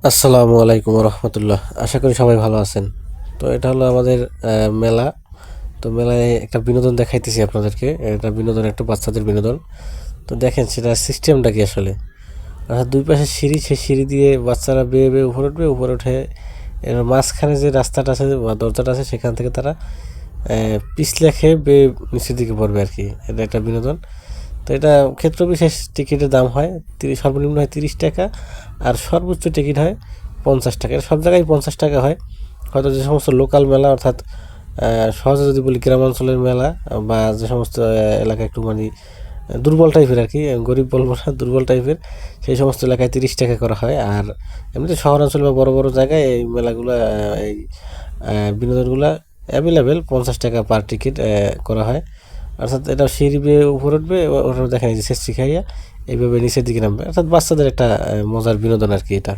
আসসালামু আলাইকুম রহমতুল্লাহ। আশা করি সবাই ভালো আছেন। তো এটা হলো আমাদের মেলা। তো মেলায় একটা বিনোদন দেখাইতেছি আপনাদেরকে। এটা বিনোদন, একটু বাচ্চাদের বিনোদন। তো দেখেন সেটা সিস্টেমটা কি আসলে। অর্থাৎ দুই পাশে সিঁড়ি, সেই সিঁড়ি দিয়ে বাচ্চারা বেয়ে বেয়ে উপরে উঠবে। উপরে উঠে এর মাঝখানে যে রাস্তাটা আছে বা দরজাটা আছে, সেখান থেকে তারা পিছলে খেয়ে বেয়ে নিচের দিকে পড়বে আর কি। এটা একটা বিনোদন। তো এটা ক্ষেত্র বিশেষ টিকিটের দাম হয় সর্বনিম্ন হয় 30 টাকা, আর সর্বোচ্চ টিকিট হয় 50 টাকা। সব জায়গায় 50 টাকা হয়। হয়তো যে সমস্ত লোকাল মেলা, অর্থাৎ সহজে যদি বলি গ্রামাঞ্চলের মেলা, বা যে সমস্ত এলাকা একটু মানে দুর্বল টাইপের আর কি, গরিব বলবো না, দুর্বল টাইপের, সেই সমস্ত এলাকায় 30 টাকা করা হয়। আর এমনিতে শহরাঞ্চল বা বড় বড় জায়গায় এই মেলাগুলো, এই বিনোদনগুলো অ্যাভেলেবেল 50 টাকা পার টিকিট করা হয়। অর্থাৎ এটা সিঁড়ি বেয়ে উপরে উঠবে, ওটা দেখা যায় যে শেষ শিখাইয়া এইভাবে নিচের দিকে নামবে। অর্থাৎ বাচ্চাদের একটা মজার বিনোদন আর কি এটা।